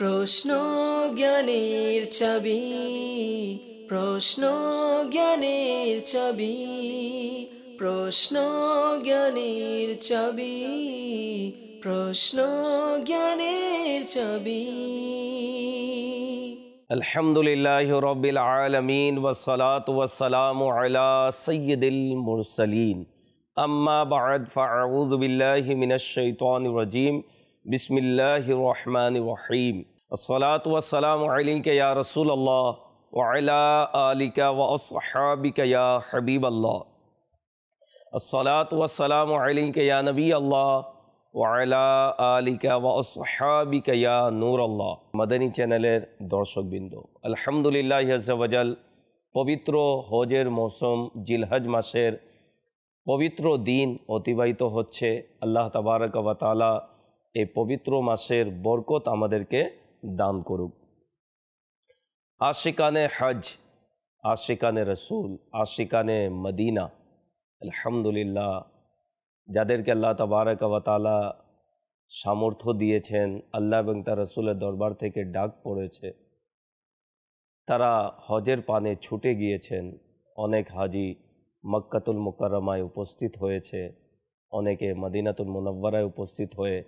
প্রশ্ন জ্ঞানের চাবি, প্রশ্ন জ্ঞানের চাবি, প্রশ্ন জ্ঞানের চাবি, প্রশ্ন জ্ঞানের চাবি। আলহামদুলিল্লাহি রাব্বিল আলামিন ওয়াসসালাতু ওয়াসসালামু আলা সাইয়্যিদিল মুরসালিন আম্মা বা'দ ফাআউযু বিল্লাহি মিনাশ শাইতানির রাজীম বিসমিল্লাহির রহমানির রহিম আসসালাতু ওয়াসসালামু আলাইকা ইয়া রাসূলুল্লাহ ওয়া আলা আলিকা ওয়া আসহাবিকা ইয়া হাবিবাল্লাহ আসসালাতু ওয়াসসালামু আলাইকা ইয়া নবিয়াল্লাহ ওয়া আলা আলিকা ওয়া আসহাবিকা ইয়া নূরাল্লাহ। মাদানী চ্যানেলের দর্শকবৃন্দ, আলহামদুলিল্লাহ আযজা ওয়াজাল পবিত্র হজের মৌসুম জিলহজ মাসের পবিত্র দিন অতিবাহিত হচ্ছে। আল্লাহ তাবারক ওয়া তাআলা এই পবিত্র মাসের বরকত আমাদেরকে দান করুক। আশিকানে হজ, আশিকানে রসুল, আশিকানে মদিনা, আলহামদুলিল্লাহ যাদেরকে আল্লাহ তাবারক ওয়া তাআলা সামর্থ্য দিয়েছেন, আল্লাহ এবং তার রসুলের দরবার থেকে ডাক পড়েছে, তারা হজের পানে ছুটে গিয়েছেন। অনেক হাজি মক্কাতুল মুকাররমায় উপস্থিত হয়েছে, অনেকে মদিনাতুল মুনাওয়ারায় উপস্থিত হয়ে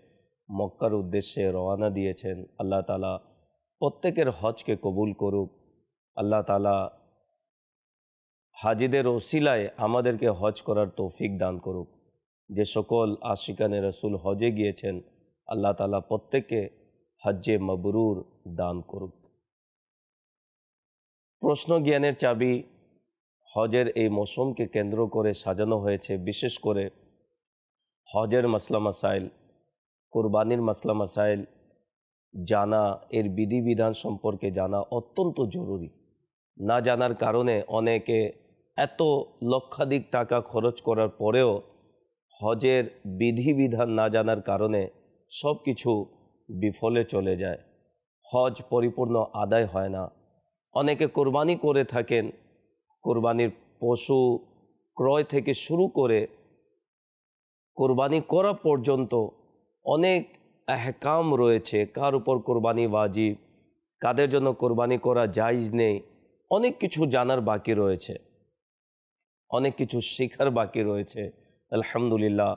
মক্কার উদ্দেশ্যে রওনা দিয়েছেন। আল্লাহ তাআলা প্রত্যেকের হজকে কবুল করুক। আল্লাহ তাআলা হাজিদের ওসিলায় আমাদেরকে হজ করার তৌফিক দান করুক। যে সকল আশিকানে রসুল হজে গিয়েছেন, আল্লাহ তাআলা প্রত্যেককে হজ্জে মবরুর দান করুক। প্রশ্ন জ্ঞানের চাবি হজের এই মৌসুমকে কেন্দ্র করে সাজানো হয়েছে। বিশেষ করে হজের মাসলা মাসাইল, কুরবানির মাসলা মাসাইল জানা, এর বিধিবিধান সম্পর্কে জানা অত্যন্ত জরুরি। না জানার কারণে অনেকে এত লক্ষাধিক টাকা খরচ করার পরেও হজের বিধিবিধান না জানার কারণে সব কিছু বিফলে চলে যায়, হজ পরিপূর্ণ আদায় হয় না। অনেকে কোরবানি করে থাকেন, কোরবানির পশু ক্রয় থেকে শুরু করে কোরবানি করা পর্যন্ত অনেক আহকাম রয়েছে। কার উপর কোরবানি ওয়াজিব, কাদের জন্য কোরবানি করা জায়েজ নেই, অনেক কিছু জানার বাকি রয়েছে, অনেক কিছু শেখার বাকি রয়েছে। আলহামদুলিল্লাহ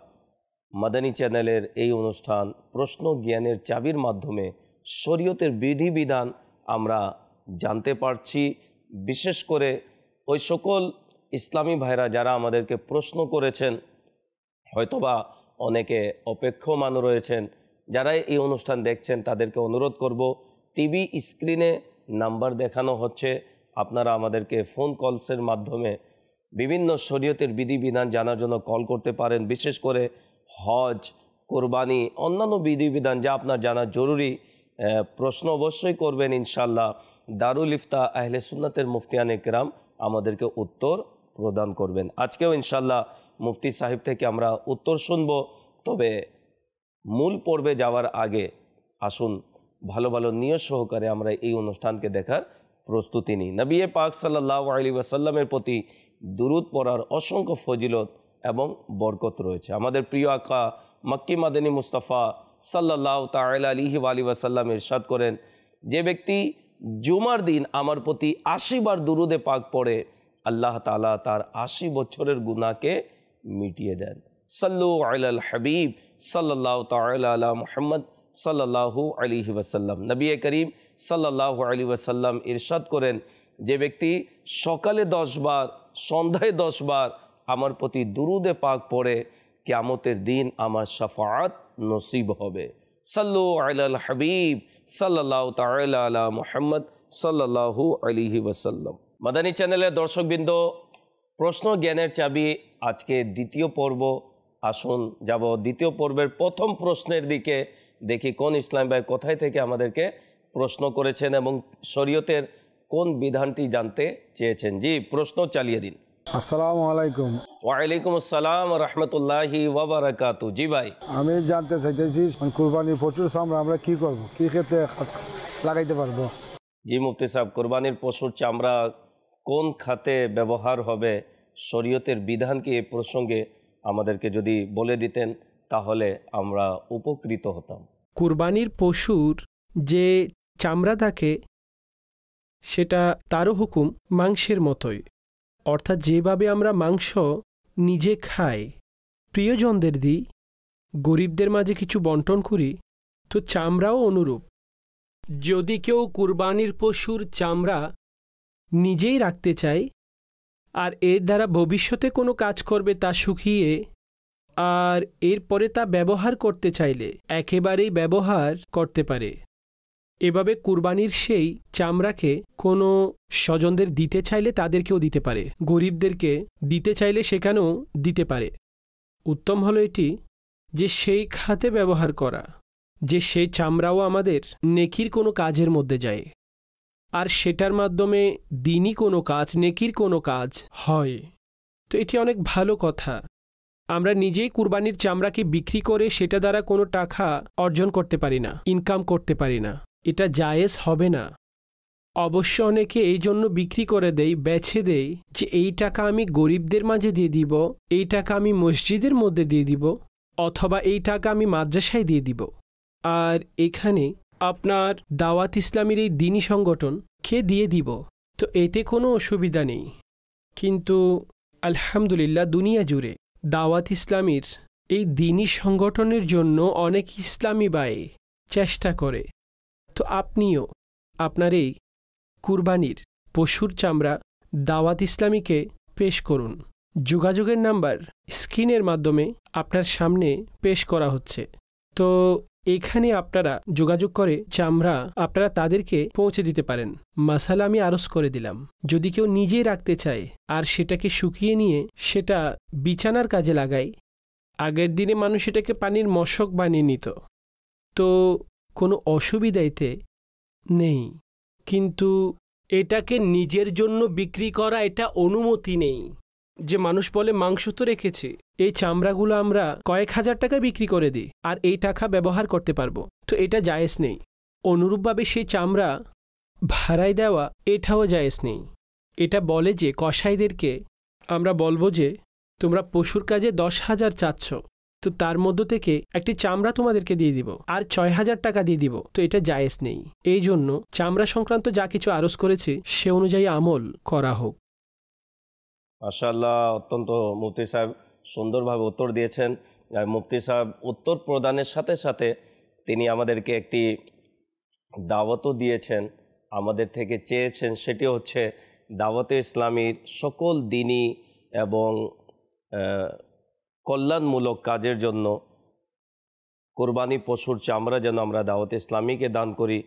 মাদানী চ্যানেলের এই অনুষ্ঠান প্রশ্ন জ্ঞানের চাবির মাধ্যমে শরীয়তের বিধিবিধান আমরা জানতে পারছি। বিশেষ করে ওই সকল ইসলামী ভাইরা যারা আমাদেরকে প্রশ্ন করেছেন, হয়তোবা অনেকে অপেক্ষমান রয়েছেন, যারা এই অনুষ্ঠান দেখছেন তাদেরকে অনুরোধ করব, টিভি স্ক্রিনে নাম্বার দেখানো হচ্ছে, আপনারা আমাদেরকে ফোন কলসের মাধ্যমে বিভিন্ন শরীয়তের বিধিবিধান জানার জন্য কল করতে পারেন। বিশেষ করে হজ, কোরবানি, অন্যান্য বিধিবিধান যা আপনার জানা জরুরি, প্রশ্ন অবশ্যই করবেন ইনশাল্লাহ। দারুল ইফতা আহলে সুন্নাতের মুফতিয়ানে কেরাম আমাদেরকে উত্তর প্রদান করবেন। আজকেও ইনশাল্লাহ মুফতি সাহেব থেকে আমরা উত্তর শুনব। তবে মূল পর্বে যাওয়ার আগে আসুন ভালো ভালো নিয়ত সহকারে আমরা এই অনুষ্ঠানকে দেখার প্রস্তুতি নিই। নবী পাক সাল্লাল্লাহু আলাইহি ওয়াসাল্লামের প্রতি দুরূদ পড়ার অসংখ্য ফজিলত এবং বরকত রয়েছে। আমাদের প্রিয় আকা মক্কি মাদানী মুস্তাফা সাল্লাল্লাহু তাআলা আলাইহি ওয়াসাল্লাম ইরশাদ করেন, যে ব্যক্তি জুমার দিন আমার প্রতি ৮০ বার দুরূদে পাক পড়ে, আল্লাহ তাআলা তার ৮০ বছরের গুনাহকে মিটিয়ে দেন। সাল্লু আলাল হাবিব সাল্লাল্লাহু তাআলা আলা মুহাম্মদ সাল্লাল্লাহু আলাইহি ওয়াসাল্লাম। নবী করিম সাল্লাল্লাহু আলাইহি ওয়াসাল্লাম ইরশাদ করেন, যে ব্যক্তি সকালে ১০ বার, সন্ধ্যায় ১০ বার আমার প্রতি দুরূদে পাক পড়ে, কিয়ামতের দিন আমার শাফাআত নসিব হবে। সাল্লু আলাল হাবিব সাল্লাল্লাহু তাআলা আলা মুহাম্মদ সাল্লাল্লাহু আলাইহি ওয়াসাল্লাম। মাদানী চ্যানেলের দর্শকবৃন্দ, প্রশ্ন জ্ঞানের চাবি আজকে দ্বিতীয় পর্ব। আসুন যাব দ্বিতীয় পর্বের প্রথম প্রশ্নের দিকে, দেখি কোন ইসলাম ভাই কোথায় থেকে আমাদেরকে প্রশ্ন করেছেন এবং শরীয়তের কোন বিধানটি জানতে চেয়েছেন। জি, প্রশ্ন চালিয়ে দিন। আসসালামু আলাইকুম। ওয়ালাইকুম আসসালাম রহমতুল্লাহি ওয়া বারাকাতু। জি ভাই, আমি জানতে চাইতেছি কুরবানির প্রচুর চামড়া আমরা কি করব, কি ক্ষেত্রে লাগাইতে পারবো? জি মুফতি সাহেব, কোরবানির পশুর চামড়া কোন খাতে ব্যবহার হবে, শরীয়তের বিধান কি এই প্রসঙ্গে আমাদেরকে যদি বলে দিতেন তাহলে আমরা উপকৃত হতাম। কুরবানির পশুর যে চামড়া থাকে সেটা তারও হুকুম মাংসের মতোই, অর্থাৎ যেভাবে আমরা মাংস নিজে খাই, প্রিয়জনদের দিই, গরিবদের মাঝে কিছু বন্টন করি, তো চামড়াও অনুরূপ। যদি কেউ কুরবানির পশুর চামড়া নিজেই রাখতে চায় আর এর দ্বারা ভবিষ্যতে কোনো কাজ করবে তা শুকিয়ে, আর এরপরে তা ব্যবহার করতে চাইলে একেবারেই ব্যবহার করতে পারে। এভাবে কুরবানির সেই চামড়াকে কোনো স্বজনদের দিতে চাইলে তাদেরকেও দিতে পারে, গরিবদেরকে দিতে চাইলে সেখানেও দিতে পারে। উত্তম হলো এটি যে সেই খাতে ব্যবহার করা, যে সেই চামড়াও আমাদের নেকির কোনো কাজের মধ্যে যায়, আর সেটার মাধ্যমে দিনই কোনো কাজ, নেকির কোনো কাজ হয়। তো এটি অনেক ভালো কথা। আমরা নিজেই কুরবানির চামড়াকে বিক্রি করে সেটা দ্বারা কোনো টাকা অর্জন করতে পারি না, ইনকাম করতে পারি না, এটা জায়েজ হবে না। অবশ্য অনেকে এই জন্য বিক্রি করে দেয়, বেছে দেয় যে এই টাকা আমি গরিবদের মাঝে দিয়ে দিব, এই টাকা আমি মসজিদের মধ্যে দিয়ে দিব, অথবা এই টাকা আমি মাদ্রাসায় দিয়ে দিব। আর এখানে আপনার দাওয়াত ইসলামীর এই দ্বীনি সংগঠনকে দিয়ে দিব, তো এতে কোনো অসুবিধা নেই। কিন্তু আলহামদুলিল্লাহ দুনিয়া জুড়ে দাওয়াত ইসলামীর এই দ্বীনি সংগঠনের জন্য অনেক ইসলামী ভাই চেষ্টা করে। তো আপনিও আপনার এই কুরবানির পশুর চামড়া দাওয়াত ইসলামীকে পেশ করুন। যোগাযোগের নাম্বার স্ক্রিনের মাধ্যমে আপনার সামনে পেশ করা হচ্ছে। তো এখানে আপনারা যোগাযোগ করে চামড়া আপনারা তাদেরকে পৌঁছে দিতে পারেন। মাসালা আমি আরজ করে দিলাম, যদি কেউ নিজেই রাখতে চায় আর সেটাকে শুকিয়ে নিয়ে সেটা বিছানার কাজে লাগায়, আগের দিনে মানুষ এটাকে পানির মশক বানিয়ে নিত, তো কোনো অসুবিধা এতে নেই। কিন্তু এটাকে নিজের জন্য বিক্রি করা, এটা অনুমতি নেই। যে মানুষ বলে মাংস তো রেখেছে, এই চামড়াগুলো আমরা কয়েক হাজার টাকা বিক্রি করে দিই আর এই টাকা ব্যবহার করতে পারবো, তো এটা জায়েজ নেই। অনুরূপভাবে সেই চামড়া ভাড়ায় দেওয়া, এটাও জায়েজ নেই। এটা বলে যে কসাইদেরকে আমরা বলবো যে তোমরা পশুর কাজে 10,000 চাচ্ছ, তো তার মধ্য থেকে একটি চামড়া তোমাদেরকে দিয়ে দিব আর 6,000 টাকা দিয়ে দিব, তো এটা জায়েজ নেই। এই জন্য চামড়া সংক্রান্ত যা কিছু আরজ করেছে সে অনুযায়ী আমল করা হোক। মাশাআল্লাহ, অত্যন্ত মুফতি সাহেব সুন্দরভাবে উত্তর দিয়েছেন। আর মুফতি সাহেব উত্তর প্রদানের সাথে সাথে তিনি আমাদেরকে একটি দাওয়াতও দিয়েছেন, আমাদের থেকে চেয়েছেন, সেটি হচ্ছে দাওয়াতে ইসলামীর সকল দ্বীনি এবং কল্যাণমূলক কাজের জন্য কোরবানি পশুর চামড়া যেন আমরা দাওয়াতে ইসলামীকে দান করি।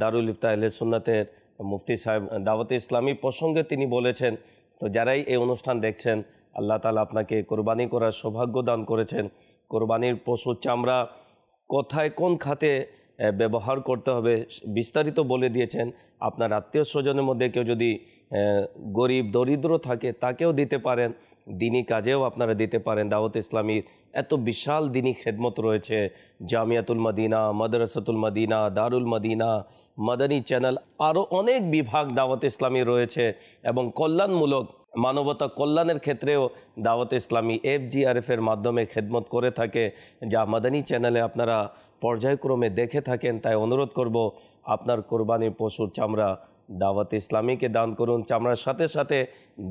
দারুল ইফতা আহলে সুন্নাতের মুফতি সাহেব দাওয়াতে ইসলামী প্রসঙ্গে তিনি বলেছেন, তো যারাই এই অনুষ্ঠান দেখছেন, আল্লাহ তাআলা আপনাকে কোরবানি করার সৌভাগ্য দান করেছেন। কোরবানির পশুর চামড়া কোথায় কোন খাতে ব্যবহার করতে হবে বিস্তারিত বলে দিয়েছেন। আপনার আত্মীয় স্বজনের মধ্যে কেউ যদি গরিব দরিদ্র থাকে তাকেও দিতে পারেন, দিনী কাজেও আপনারা দিতে পারেন। দাওয়াত ইসলামীর এত বিশাল দিনী খেদমত রয়েছে, জামিয়াতুল মদিনা, মাদ্রাসাতুল মদিনা, দারুল মদিনা, মাদানী চ্যানেল, আরও অনেক বিভাগ দাওয়াত ইসলামী রয়েছে এবং কল্যাণমূলক মানবতা কল্যাণের ক্ষেত্রেও দাওয়াত ইসলামী FGRF-এর মাধ্যমে খেদমত করে থাকে, যা মাদানী চ্যানেলে আপনারা পর্যায়ক্রমে দেখে থাকেন। তাই অনুরোধ করব আপনার কোরবানির পশুর চামড়া দাওয়াত ইসলামীকে দান করুন। চামড়ার সাথে সাথে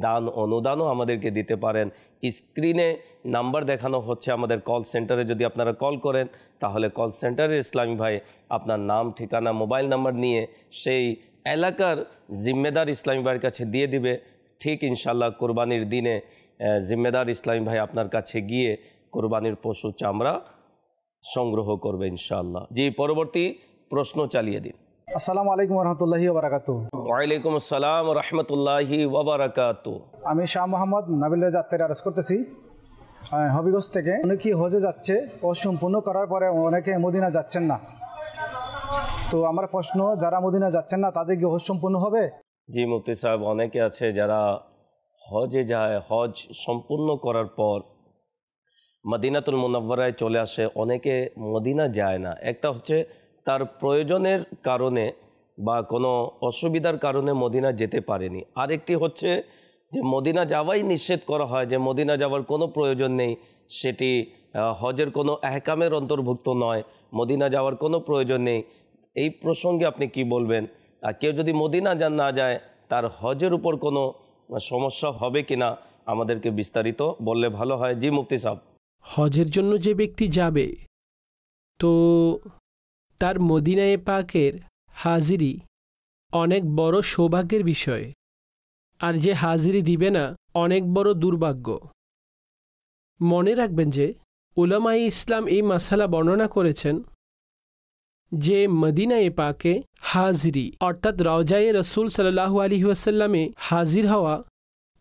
দান অনুদানও আমাদেরকে দিতে পারেন। স্ক্রিনে নাম্বার দেখানো হচ্ছে আমাদের কল সেন্টারে, যদি আপনারা কল করেন তাহলে কল সেন্টারের ইসলামী ভাই আপনার নাম, ঠিকানা, মোবাইল নাম্বার নিয়ে সেই এলাকার জিম্মেদার ইসলামী ভাইয়ের কাছে দিয়ে দিবে। ঠিক ইনশাল্লাহ কোরবানির দিনে জিম্মেদার ইসলামী ভাই আপনার কাছে গিয়ে কোরবানির পশু চামড়া সংগ্রহ করবে ইনশাআল্লাহ। জি, পরবর্তী প্রশ্ন চালিয়ে দিন। আসসালামু আলাইকুম ওয়া বারাকাতু। ওয়ালাইকুম আসসালাম ওয়া রাহমাতুল্লাহি ওয়া বারাকাতু। আমি শাহ মোহাম্মদ নাবিল রেজা আত্মের আরজ করতেছি হবিগঞ্জ থেকে। অনেকেই হজে যাচ্ছে, হজ সম্পূর্ণ করার পরে অনেকে মদিনা যাচ্ছেন না। তো আমার প্রশ্ন, যারা মদিনা যাচ্ছেন না তাদের কি হজ সম্পূর্ণ হবে? জি মুফতি সাহেব, অনেকে আছে যারা হজে যায়, হজ সম্পূর্ণ করার পর মদিনাতুল মুনাওয়ারায় চলে আসে, অনেকে মদিনা যায় না। একটা হচ্ছে তার প্রয়োজনের কারণে বা কোনো অসুবিধার কারণে মদিনা যেতে পারেনি। আরেকটি হচ্ছে যে মদিনা যাওয়াই নিষেধ করা হয়, যে মদিনা যাওয়ার কোনো প্রয়োজন নেই, সেটি হজের কোনো আহকামের অন্তর্ভুক্ত নয়, মদিনা যাওয়ার কোনো প্রয়োজন নেই। এই প্রসঙ্গে আপনি কি বলবেন? আর কেউ যদি মদিনা না যায়, তার হজের উপর কোনো সমস্যা হবে কিনা আমাদেরকে বিস্তারিত বললে ভালো হয়। জি মুফতি সাহেব। হজের জন্য যে ব্যক্তি যাবে, তো তার মদিনায়ে পাকের হাজিরি অনেক বড় সৌভাগ্যের বিষয়, আর যে হাজিরি দিবে না অনেক বড় দুর্ভাগ্য। মনে রাখবেন যে উলামায়ে ইসলাম এই মাসালা বর্ণনা করেছেন যে মদিনায়ে পাকে হাজিরি অর্থাৎ রওজায়ে রসুল সাল্লাল্লাহু আলাইহি ওয়াসাল্লামে হাজির হওয়া,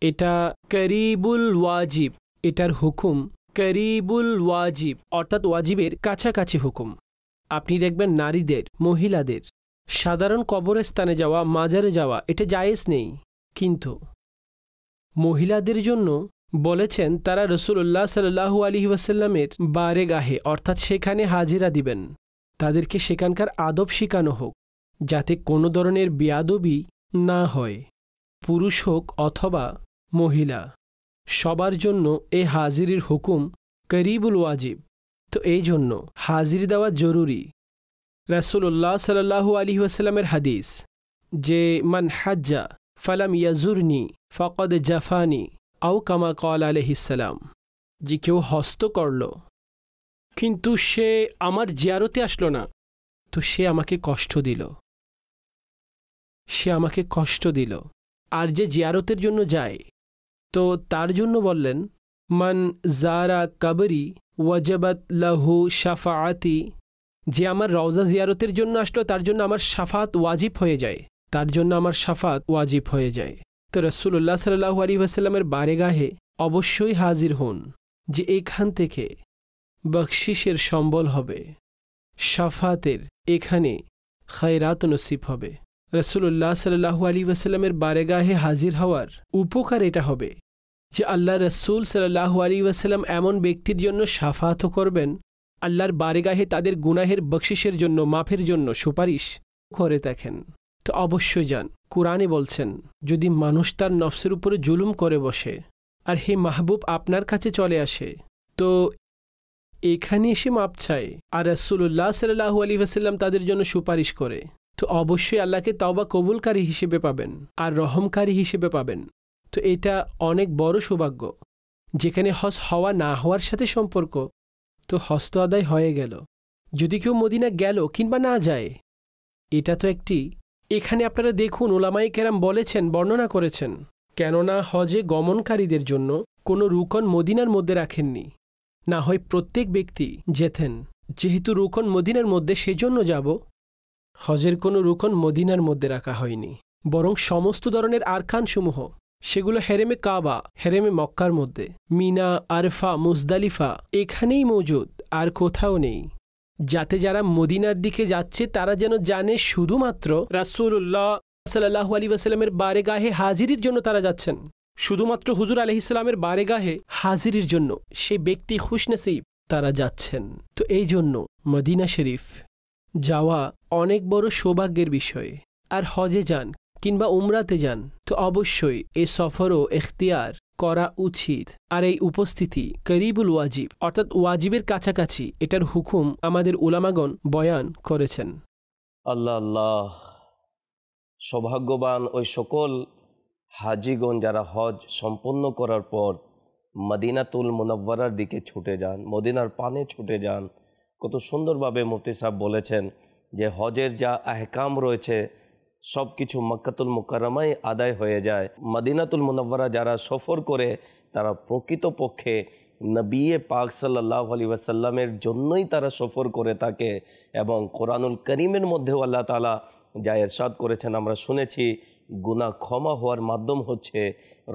এটা করিবুল ওয়াজিব, এটার হুকুম করিবুল ওয়াজিব অর্থাৎ ওয়াজিবের কাছাকাছি হুকুম। আপনি দেখবেন নারীদের, মহিলাদের সাধারণ কবরস্থানে যাওয়া, মাজারে যাওয়া এটা জায়েজ নেই, কিন্তু মহিলাদের জন্য বলেছেন তারা রসুল্লাহ সাল্লাল্লাহু আলাইহি ওয়াসাল্লামের বারেগাহে অর্থাৎ সেখানে হাজিরা দিবেন। তাদেরকে সেখানকার আদব শেখানো হোক, যাতে কোনো ধরনের বেয়াদবি না হয়। পুরুষ হোক অথবা মহিলা, সবার জন্য এই হাজিরির হুকুম করিবুল ওয়াজিব। তো এই জন্য হাজির দেওয়া জরুরি। রাসূলুল্লাহ সাল্লাল্লাহু আলাইহি ওয়াসাল্লামের হাদিস যে মান হাজ্জা ফালাম ইয়াজুরনি ফাকাদ জাফানি আও কামা ক্বাল আলাইহিস সালাম, যে কেউ হস্ত করল কিন্তু সে আমার জিয়ারতে আসলো না, তো সে আমাকে কষ্ট দিল, সে আমাকে কষ্ট দিল। আর যে জিয়ারতের জন্য যায়, তো তার জন্য বললেন মান জারা কাবরি ওয়াজাবাত লাহু শাফাআতি, যে আমার রওজা জিয়ারতের জন্য আসলো তার জন্য আমার শাফাত ওয়াজিব হয়ে যায়, তার জন্য আমার শাফাত ওয়াজিব হয়ে যায়। তো রাসূলুল্লাহ সাল্লাল্লাহু আলাইহি ওয়াসাল্লামের বারেগাহে অবশ্যই হাজির হন, যে এইখান থেকে বকশিসের সম্বল হবে, শাফাতের এখানে খায়রাত নসিব হবে। রাসূলুল্লাহ সাল্লাল্লাহু আলাইহি ওয়াসাল্লামের বারেগাহে হাজির হওয়ার উপকার এটা হবে যে আল্লাহ রসুল সাল্লাল্লাহু আলাইহি ওয়াসাল্লাম এমন ব্যক্তির জন্য শাফাতও করবেন, আল্লাহর বারেগাহে তাদের গুনাহের বকশিসের জন্য, মাফের জন্য সুপারিশ করে থাকেন। তো অবশ্যই যান। কুরআনে বলছেন যদি মানুষ তার নফসের উপরে জুলুম করে বসে আর হে মাহবুব আপনার কাছে চলে আসে, তো এখানে এসে মাপ চায় আর রাসূলুল্লাহ সাল্লাল্লাহু আলাইহি ওয়াসাল্লাম তাদের জন্য সুপারিশ করে, তো অবশ্যই আল্লাহকে তওবা কবুলকারী হিসেবে পাবেন আর রহমকারী হিসেবে পাবেন। তো এটা অনেক বড় সৌভাগ্য, যেখানে হজ হওয়া না হওয়ার সাথে সম্পর্ক। তো হজ তো আদায় হয়ে গেল। যদি কেউ মদিনা গেল কিংবা না যায়, এটা তো একটি, এখানে আপনারা দেখুন উলামায়ে কেরাম বলেছেন, বর্ণনা করেছেন, কেননা হজে গমনকারীদের জন্য কোনো রুকন মদিনার মধ্যে রাখেননি। না হয় প্রত্যেক ব্যক্তি যেতেন, যেহেতু রুকন মদিনার মধ্যে সেজন্য যাব, হজের কোনো রুকন মদিনার মধ্যে রাখা হয়নি, বরং সমস্ত ধরনের আরকানসমূহ সেগুলো হেরেমে কাবা, হেরেমে মক্কার মধ্যে, মিনা, আরফা, মুজদালিফা এখানেই মজুদ, আর কোথাও নেই। যাতে যারা মদিনার দিকে যাচ্ছে তারা যেন জানে শুধুমাত্র রাসূলুল্লাহ সাল্লাল্লাহু আলাইহি ওয়াসাল্লামের বারেগাহে হাজিরির জন্য তারা যাচ্ছেন, শুধুমাত্র হুজুর আলাইহিস সালামের বারেগাহে হাজিরির জন্য সেই ব্যক্তি খুশনসিব তারা যাচ্ছেন। তো এই জন্য মদিনা শরীফ যাওয়া অনেক বড় সৌভাগ্যের বিষয়। আর হজে যান কিংবা উমরাতে যান, তো অবশ্যই এই সফরও এখতিয়ার করা উচিত। আর এই উপস্থিতি করিবুল ওয়াজিব অর্থাৎ ওয়াজিবের কাছাকাছি, এটার হুকুম আমাদের উলামাগণ বয়ান করেছেন। আল্লাহ আল্লাহ, সৌভাগ্যবান ওই সকল হাজিগণ যারা হজ সম্পন্ন করার পর মদিনাতুল মুনাওয়ারার দিকে ছুটে যান, মদিনার পানে ছুটে যান। কত সুন্দরভাবে মুফতি সাহেব বলেছেন যে হজের যা আহকাম রয়েছে সব কিছু মক্কাতুল মুকাররমায় আদায় হয়ে যায়। মদিনাতুল মুনাওয়ারা যারা সফর করে তারা প্রকৃতপক্ষে নবী পাক সাল্লাল্লাহু আলাইহি ওয়াসাল্লামের জন্যই তারা সফর করে থাকে। এবং কোরআনুল করিমের মধ্যেও আল্লাহ তাআলা যা ইরশাদ করেছেন আমরা শুনেছি, গুনাহ ক্ষমা হওয়ার মাধ্যম হচ্ছে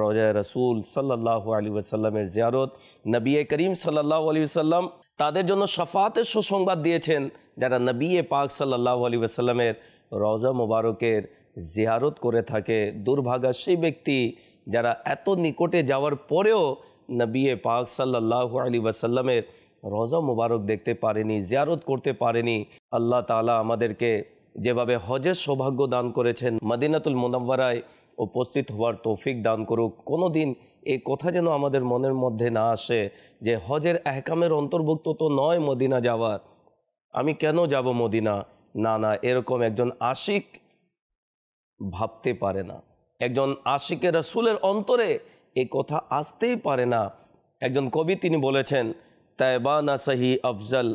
রওজায়ে রাসূল সাল্লাল্লাহু আলাইহি ওয়াসাল্লামের জিয়ারত। নবী করিম সাল্লাল্লাহু আলাইহি ওয়াসাল্লাম তাদের জন্য শাফাতের সুসংবাদ দিয়েছেন যারা নবী পাক সাল্লাল্লাহু আলাইহি ওয়াসাল্লামের রওজা মুবারকের জিয়ারত করে থাকে। দুর্ভাগা সেই ব্যক্তি যারা এত নিকটে যাওয়ার পরেও নবী পাক সাল্লাল্লাহু আলাইহি ওয়াসাল্লামের রওজা মুবারক দেখতে পারেনি, জিয়ারত করতে পারেনি। আল্লাহ তাআলা আমাদেরকে যেভাবে হজের সৌভাগ্য দান করেছেন, মদিনাতুল মুনাওয়ারায় উপস্থিত হওয়ার তৌফিক দান করুক। কোনো দিন এই কথা যেন আমাদের মনের মধ্যে না আসে যে হজের আহকামের অন্তর্ভুক্ত তো নয় মদিনা যাওয়ার, আমি কেন যাব মদিনা। না না, এরকম একজন আশিক ভাবতে পারে না। একজন আশিকে রাসূলের অন্তরে এই কথা আসতেই পারে না। একজন কবি তিনি বলেছেন, तैबा ना सही अफजल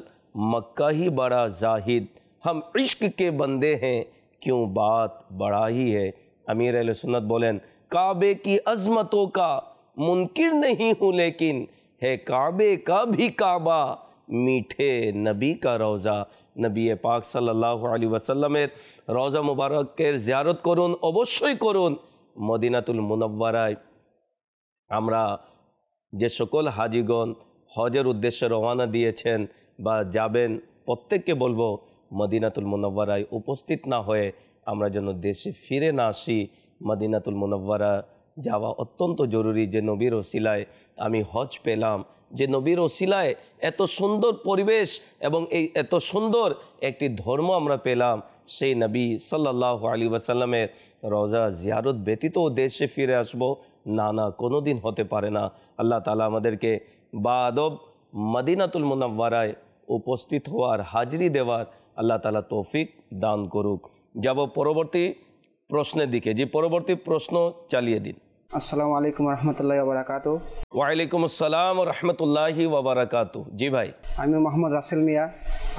मक्का ही बड़ा जाहिद, हम इश्क के बंदे हैं क्यों बात बड़ा ही है। अमीर अहले सुन्नत बोलें, काबे की अज़मतों का मुनकिर नहीं हूँ लेकिन है काबे का भी काबा, मीठे नबी का रोज़ा। नबी पाक सल्लल्लाहु अलैहि वसल्लमेर रोज़ा मुबारकेर ज़ियारत करुन, अवश्यई करुन। मदिनातुल मुनव्वराय আমরা যে সকল হাজিগণ হজের উদ্দেশ্যে রওনা দিয়েছেন বা যাবেন, প্রত্যেককে বলবো মদিনাতুল মুনাওয়ারায় উপস্থিত না হয়ে আমরা যেন দেশে ফিরে না আসি। মদিনাতুল মুনাওয়ারা যাওয়া অত্যন্ত জরুরি। যে নবীর ওসিলায় আমি হজ পেলাম, যে নবীর ওসিলায় এত সুন্দর পরিবেশ এবং এই এত সুন্দর একটি ধর্ম আমরা পেলাম, সেই নবী সাল্লাল্লাহু আলাইহি ওয়াসাল্লামের রওজা জিয়ারত ব্যতীত দেশে ফিরে আসব, না না, কোনো দিন হতে পারে না। আল্লাহ তাআলা আমাদেরকে বাদব মদিনাতুল মুনাওয়ারায় উপস্থিত হওয়ার, হাজিরি দেওয়ার আল্লাহ তাআলা তৌফিক দান করুক। যাব পরবর্তী প্রশ্নের দিকে। যে পরবর্তী প্রশ্ন চালিয়ে দিন। আসসালামু আলাইকুম রহমতুল্লাহি ওয়া বারাকাতুহু। ওয়ালাইকুম আসসালাম ওয়া রাহমাতুল্লাহি ওয়া বারাকাতুহু। জি ভাই। আমি মোহাম্মদ রাসেল মিয়া।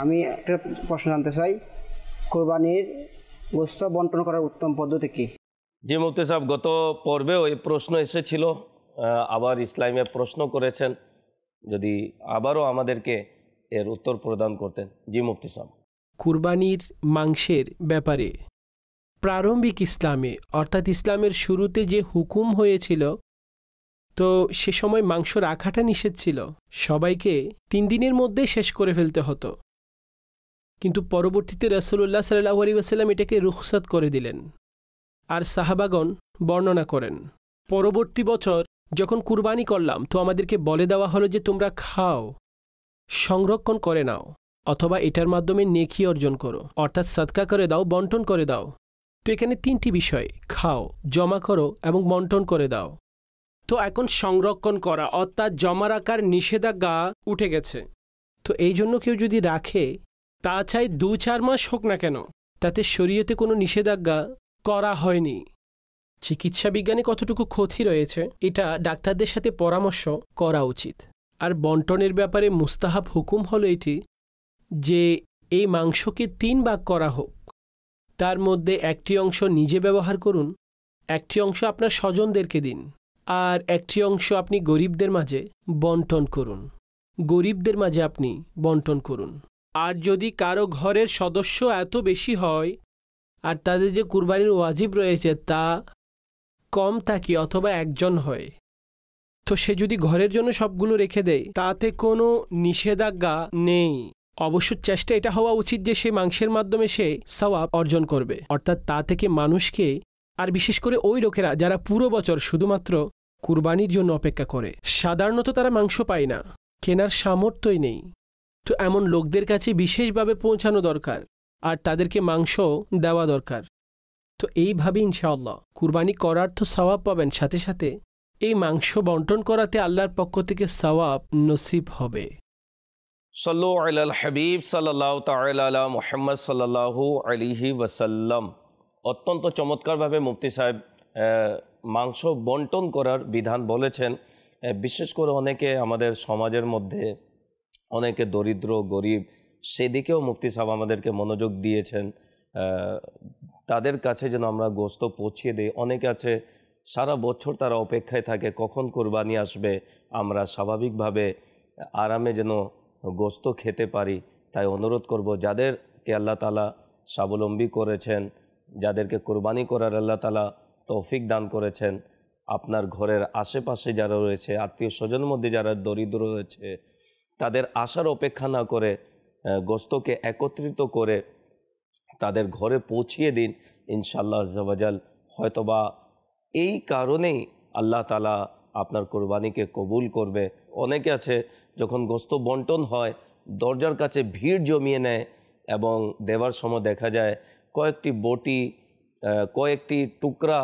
আমি একটা প্রশ্ন জানতে চাই, কোরবানির গোশত বন্টন করার উত্তম পদ্ধতি কি? জি মুফতি সাহেব, গত পর্বেও এই প্রশ্ন এসেছিল, আবার ইসলামে প্রশ্ন করেছেন, যদি আবারও আমাদেরকে এর উত্তর প্রদান করতেন। জি মুফতি সাহেব। কুরবানির মাংসের ব্যাপারে প্রারম্ভিক ইসলামে, অর্থাৎ ইসলামের শুরুতে যে হুকুম হয়েছিল, তো সে সময় মাংস রাখাটা নিষেধ ছিল, সবাইকে 3 দিনের মধ্যে শেষ করে ফেলতে হতো। কিন্তু পরবর্তীতে রাসূলুল্লাহ সাল্লাল্লাহু আলাইহি ওয়াসাল্লাম এটাকে রুখসাত করে দিলেন। আর সাহাবাগণ বর্ণনা করেন, পরবর্তী বছর যখন কুরবানি করলাম তো আমাদেরকে বলে দেওয়া হলো যে তোমরা খাও, সংরক্ষণ করে নাও, অথবা এটার মাধ্যমে নেকি অর্জন করো, অর্থাৎ সাদকা করে দাও, বন্টন করে দাও। তো এখানে 3টি বিষয়, খাও, জমা করো এবং বন্টন করে দাও। তো এখন সংরক্ষণ করা অর্থাৎ জমা রাখার নিষেধাজ্ঞা উঠে গেছে। তো এই জন্য কেউ যদি রাখে, তা চাই 2-4 মাস হোক না কেন, তাতে শরীয়তে কোনো নিষেধাজ্ঞা করা হয়নি। চিকিৎসা বিজ্ঞানে কতটুকু ক্ষতি রয়েছে এটা ডাক্তারদের সাথে পরামর্শ করা উচিত। আর বন্টনের ব্যাপারে মুস্তাহাব হুকুম হলো এটি যে এই মাংসকে 3 ভাগ করা হোক, তার মধ্যে একটি অংশ নিজে ব্যবহার করুন, একটি অংশ আপনার স্বজনদেরকে দিন, আর একটি অংশ আপনি গরিবদের মাঝে বন্টন করুন। গরিবদের মাঝে আপনি বন্টন করুন। আর যদি কারো ঘরের সদস্য এত বেশি হয় আর তাদের যে কুরবানির ওয়াজিব রয়েছে তা কম থাকে অথবা একজন হয়, তো সে যদি ঘরের জন্য সবগুলো রেখে দেয় তাতে কোনো নিষেধাজ্ঞা নেই। অবশ্য চেষ্টা এটা হওয়া উচিত যে সে মাংসের মাধ্যমে সে সওয়াব অর্জন করবে, অর্থাৎ তা থেকে মানুষকে, আর বিশেষ করে ওই লোকেরা যারা পুরো বছর শুধুমাত্র কুরবানির জন্য অপেক্ষা করে, সাধারণত তারা মাংস পায় না, কেনার সামর্থ্যই নেই, তো এমন লোকদের কাছে বিশেষভাবে পৌঁছানো দরকার আর তাদেরকে মাংস দেওয়া দরকার। তো এইভাবে ইনশাআল্লাহ কুরবানি করার তো সওয়াব পাবেন, সাথে সাথে এই মাংস বন্টন করাতে আল্লাহর পক্ষ থেকে সওয়াব নসিব হবে। সাল্লু আলাল হাবিব সাল্লাল্লাহু তাআলা আলা মুহাম্মদ সাল্লাল্লাহু আলাইহি ওয়াসাল্লাম। অত্যন্ত চমৎকারভাবে মুফতি সাহেব মাংস বন্টন করার বিধান বলেছেন। বিশেষ করে অনেকে আমাদের সমাজের মধ্যে অনেকে দরিদ্র গরিব, সেদিকেও মুফতি সাহেব আমাদেরকে মনোযোগ দিয়েছেন। তাদের কাছে যেন আমরা গোশত পৌঁছিয়ে দিই। অনেকে আছে সারা বছর তারা অপেক্ষায় থাকে কখন কুরবানি আসবে, আমরা স্বাভাবিকভাবে আরামে যেন গোশত খেতে পারি। তাই অনুরোধ করব, যাদেরকে আল্লাহ তাআলা স্বাবলম্বী করেছেন, যাদেরকে কুরবানি করার আল্লাহ তাআলা তৌফিক দান করেছেন, আপনার ঘরের আশেপাশে যারা রয়েছে, আত্মীয় স্বজনের মধ্যে যারা দরিদ্র রয়েছে, তাদের আসার অপেক্ষা না করে গোশতকে একত্রিত করে তাদের ঘরে পৌঁছিয়ে দিন। ইনশাআল্লাহ আজ্জা ওয়া জাল হয়তোবা এই কারণেই আল্লাহ তাআলা আপনার কুরবানিকে কবুল করবে। অনেকে আছে যখন গোশত বন্টন হয় দরজার কাছে ভিড় জমিয়ে নেয় এবং দেওয়ার সময় দেখা যায় কয়েকটি বটি, কয়েকটি টুকরা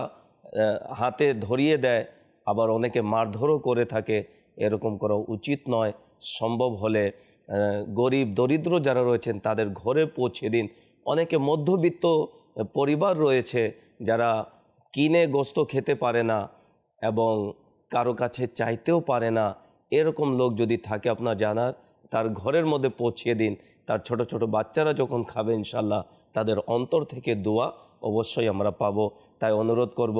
হাতে ধরিয়ে দেয়, আবার অনেকে মারধরও করে থাকে। এরকম করা উচিত নয়। সম্ভব হলে গরিব দরিদ্র যারা রয়েছেন তাদের ঘরে পৌঁছে দিন, অনেকে মধ্যবিত্ত পরিবার রয়েছে যারা কিনে গোস্ত খেতে পারে না এবং কারো কাছে চাইতেও পারে না। এরকম লোক যদি থাকে আপনার জানার, তার ঘরের মধ্যে পৌঁছিয়ে দিন। তার ছোট ছোট বাচ্চারা যখন খাবে ইনশাল্লাহ তাদের অন্তর থেকে দোয়া অবশ্যই আমরা পাবো। তাই অনুরোধ করব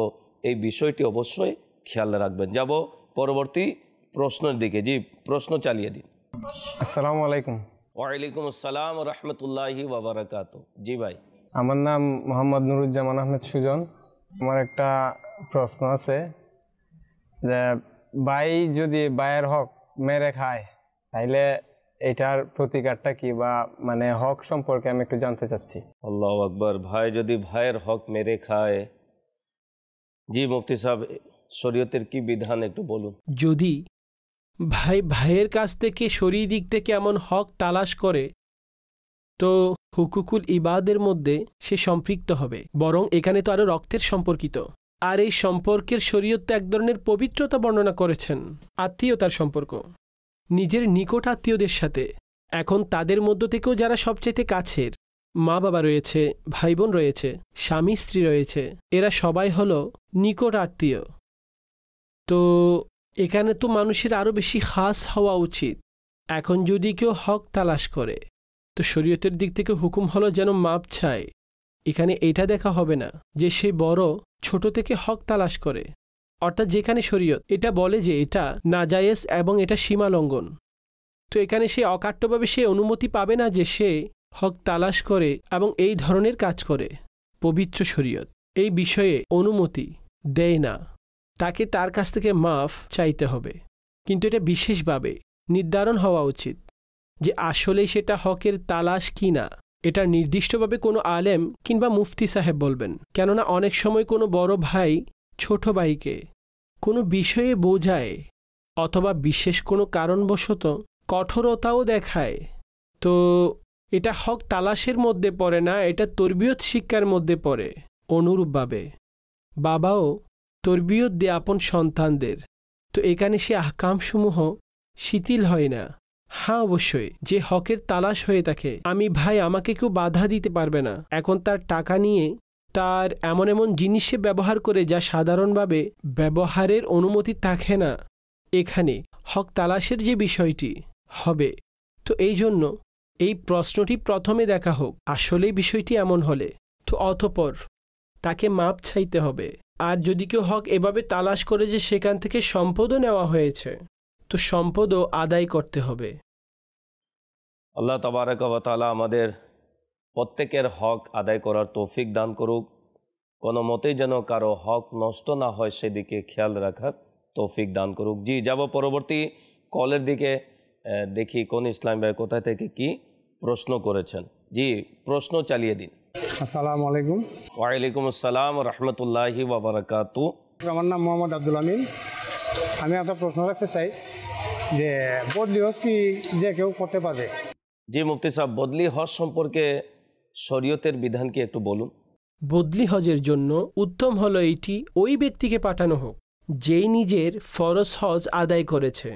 এই বিষয়টি অবশ্যই খেয়াল রাখবেন। যাব পরবর্তী প্রশ্নের দিকে। জি, প্রশ্ন চালিয়ে দিন। আসসালামু আলাইকুম। ওয়ালাইকুম আসসালাম রহমতুল্লাহি ওয়া বারাকাতুহু। জি ভাই। আমার নাম মোহাম্মদ নুরুজ্জামান আহমেদ সুজন। আমার একটা প্রশ্ন আছে যে ভাই যদি ভাইয়ের হক মেরে খায় তাইলে এটার প্রতিকারটা কি, বা মানে হক সম্পর্কে আমি একটু জানতে চাচ্ছি। আল্লাহু আকবার। ভাই যদি ভাইয়ের হক মেরে খায়, জি মুফতি সাহেব শরীয়তের কি বিধান একটু বলুন। যদি ভাই ভাইয়ের কাছ থেকে শরীর দিক থেকে এমন হক তালাশ করে তো হুকুকুল ইবাদের মধ্যে সে সম্পৃক্ত হবে। বরং এখানে তো আরও রক্তের সম্পর্কিত, আর এই সম্পর্কের শরীয়ত এক ধরনের পবিত্রতা বর্ণনা করেছেন, আত্মীয়তার সম্পর্ক নিজের নিকট আত্মীয়দের সাথে। এখন তাদের মধ্য থেকেও যারা সবচাইতে কাছের, মা বাবা রয়েছে, ভাই বোন রয়েছে, স্বামী স্ত্রী রয়েছে, এরা সবাই হলো নিকট আত্মীয়। তো এখানে তো মানুষের আরও বেশি খাস হওয়া উচিত। এখন যদি কেউ হক তালাশ করে তো শরীয়তের দিক থেকে হুকুম হলো যেন মাপ চায়। এখানে এটা দেখা হবে না যে সে বড় ছোট থেকে হক তালাশ করে, অর্থাৎ যেখানে শরীয়ত এটা বলে যে এটা নাজায়েজ এবং এটা সীমা লঙ্ঘন, তো এখানে সে অকাট্যভাবে সে অনুমতি পাবে না যে সে হক তালাশ করে এবং এই ধরনের কাজ করে। পবিত্র শরীয়ত এই বিষয়ে অনুমতি দেয় না, তাকে তার কাছ থেকে মাফ চাইতে হবে। কিন্তু এটা বিশেষভাবে নির্ধারণ হওয়া উচিত যে আসলেই সেটা হকের তালাশ কি না। এটা নির্দিষ্টভাবে কোনো আলেম কিংবা মুফতি সাহেব বলবেন, কেননা অনেক সময় কোনো বড় ভাই ছোট ভাইকে কোনো বিষয়ে বোঝায় অথবা বিশেষ কোনো কারণবশত কঠোরতাও দেখায়। তো এটা হক তালাশের মধ্যে পড়ে না, এটা তরবিয়ত শিক্ষার মধ্যে পড়ে। অনুরূপভাবে বাবাও তরবিয়ত দেয় আপন সন্তানদের, তো এখানে সে আহকামসমূহ শিথিল হয় না। হ্যাঁ, অবশ্যই যে হকের তালাশ হয়ে থাকে, আমি ভাই আমাকে কেউ বাধা দিতে পারবে না। এখন তার টাকা নিয়ে তার এমন এমন জিনিসে ব্যবহার করে যা সাধারণভাবে ব্যবহারের অনুমতি থাকে না, এখানে হক তালাশের যে বিষয়টি হবে। তো এই জন্য এই প্রশ্নটি প্রথমে দেখা হোক, আসলেই বিষয়টি এমন হলে তো অতঃপর তাকে মাপ চাইতে হবে। আর যদি কেউ হক এভাবে তালাশ করে যে সেখান থেকে সম্পদও নেওয়া হয়েছে, তো সম্পদও আদায় করতে হবে। আল্লাহ তাবারক ওয়া তাআলা আমাদের প্রত্যেকের হক আদায় করার তৌফিক দান করুক। কোনো মতেই যেন কারো হক নষ্ট না হয় সেদিকে খেয়াল রাখার তৌফিক দান করুক। জি, যাব পরবর্তী কলের দিকে। দেখি কোন ইসলাম ভাই কোথায় থেকে কি প্রশ্ন করেছেন। জি, প্রশ্ন চালিয়ে দিন। আসসালামু আলাইকুম। ওয়ালাইকুম আসসালাম রহমতুল্লাহি ওয়া বারাকাতুহু। আমার নাম মোহাম্মদ আব্দুল আমিন। আমি একটা প্রশ্ন রাখতে চাই যে বদলি হজ কি যে কেউ করতে পারবে? জি মুফতি সাহেব, বদলি হজ সম্পর্কে শরীয়তের বিধান কি একটু বলুন। বদলি হজের জন্য উত্তম হলো এইটি ওই ব্যক্তিকে পাঠানো হোক যেই নিজের ফরজ হজ আদায় করেছে।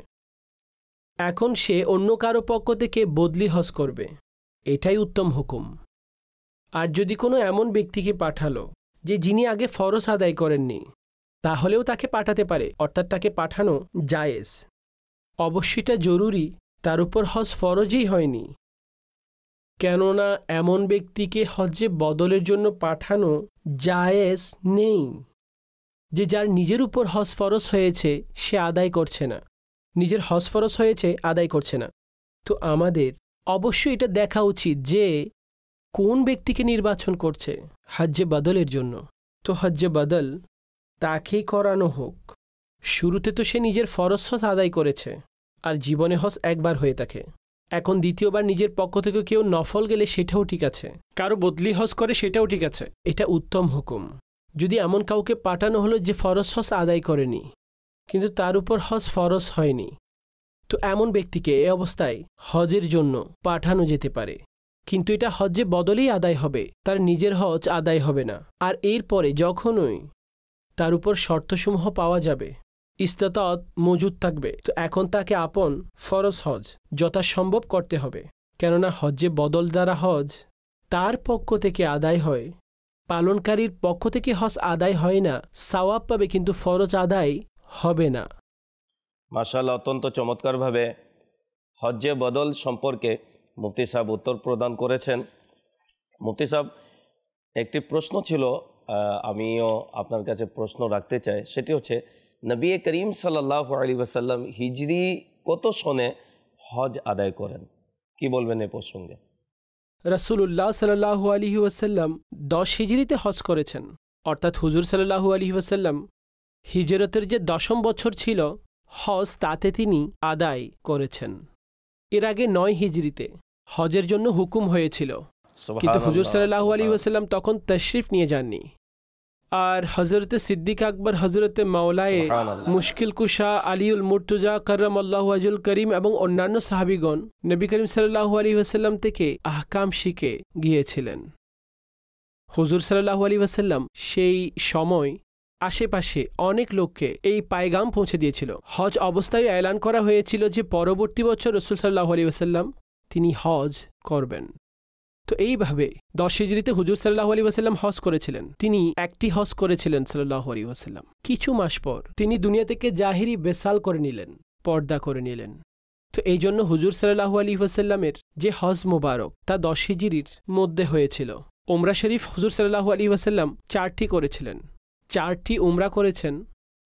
এখন সে অন্য কারো পক্ষ থেকে বদলি হজ করবে, এটাই উত্তম হুকুম। আর যদি কোনো এমন ব্যক্তিকে পাঠালো যে যিনি আগে ফরজ আদায় করেননি, তাহলেও তাকে পাঠাতে পারে, অর্থাৎ তাকে পাঠানো জায়েজ। অবশ্যই এটা জরুরি তার উপর হজ ফরজই হয়নি, কেননা এমন ব্যক্তিকে হজ্জে বদলের জন্য পাঠানো জায়েজ নেই যে যার নিজের উপর হজ ফরজ হয়েছে সে আদায় করছে না, নিজের হজ ফরজ হয়েছে আদায় করছে না। তো আমাদের অবশ্যই এটা দেখা উচিত যে কোন ব্যক্তিকে নির্বাচন করছে হজ্জে বদলের জন্য। তো হজ্জে বদল তাকেই করানো হোক। শুরুতে তো সে নিজের ফরজ হজ আদায় করেছে, আর জীবনে হজ একবার হয়ে থাকে। এখন দ্বিতীয়বার নিজের পক্ষ থেকে কেউ নফল গেলে সেটাও ঠিক আছে, কারো বদলি হজ করে সেটাও ঠিক আছে, এটা উত্তম হুকুম। যদি এমন কাউকে পাঠানো হলো যে ফরজ হজ আদায় করেনি কিন্তু তার উপর হজ ফরজ হয়নি, তো এমন ব্যক্তিকে এ অবস্থায় হজের জন্য পাঠানো যেতে পারে, কিন্তু এটা হজ্জে বদলেই আদায় হবে, তার নিজের হজ আদায় হবে না। আর এরপরে যখনই তার উপর শর্তসমূহ পাওয়া যাবে, ইস্তাতাত মজুদ থাকবে, তো এখন তাকে আপন ফরজ হজ যথাসম্ভব করতে হবে, কেননা হজ্জে বদল দ্বারা হজ তার পক্ষ থেকে আদায় হয়, পালনকারীর পক্ষ থেকে হজ আদায় হয় না, সওয়াব পাবে কিন্তু ফরজ আদায় হবে না। মাশাআল্লাহ, অত্যন্ত চমৎকারভাবে হজ্জে বদল সম্পর্কে মুফতি সাহেব উত্তর প্রদান করেছেন। মুফতি সাহেব, একটি প্রশ্ন ছিল, আমিও আপনার কাছে প্রশ্ন রাখতে চাই। সেটি হচ্ছে, নবী করিম সাল্লাল্লাহু আলাইহি ওয়াসাল্লাম হিজরি কত সনে হজ আদায় করেন? কি বলবেন এ প্রসঙ্গে? রাসূলুল্লাহ সাল্লাল্লাহু আলাইহি ওয়াসাল্লাম 10 হিজরিতে হজ করেছেন, অর্থাৎ হুজুর সাল্লাল্লাহু আলাইহি ওয়াসাল্লাম হিজরতের যে 10ম বছর ছিল হজ তাতে তিনি আদায় করেছেন। এর আগে 9 হিজরিতে হজের জন্য হুকুম হয়েছিল, কিন্তু হুজুর সাল্লাল্লাহু আলাইহি ওয়াসাল্লাম তখন তাশরিফ নিয়ে যাননি। আর হযরতে সিদ্দিক আকবর, হযরতে মাওলায়ে মুশকিল কুশা আলিউল মুর্তজা কাররামাল্লাহু ওয়াজহুল করিম এবং অন্যান্য সাহাবীগণ নবী করিম সাল্লাল্লাহু আলাইহি ওয়াসাল্লাম থেকে আহকাম শিখে গিয়েছিলেন। হুজুর সাল্লাল্লাহু আলাইহি ওয়াসাল্লাম সেই সময় আশেপাশে অনেক লোককে এই পায়গাম পৌঁছে দিয়েছিল। হজ অবস্থায় এলান করা হয়েছিল যে পরবর্তী বছর রাসূল সাল্লাল্লাহু আলাইহি ওয়াসাল্লাম তিনি হজ করবেন। তো এইভাবে 10 হিজরিতে হুজুর সাল্লাল্লাহু আলাইহি ওয়াসাল্লাম হজ করেছিলেন। তিনি একটি হজ করেছিলেন সাল্লাল্লাহু আলাইহি ওয়াসাল্লাম। কিছু মাস পর তিনি দুনিয়া থেকে জাহিরি বেসাল করে নিলেন, পর্দা করে নিলেন। তো এই জন্য হুজুর সাল্লাল্লাহু আলাইহি ওয়াসাল্লামের যে হজ মোবারক তা 10 হিজরির মধ্যে হয়েছিল। উমরা শরীফ হুজুর সাল্লাল্লাহু আলাইহি ওয়াসাল্লাম 4টি করেছিলেন, 4টি উমরা করেছেন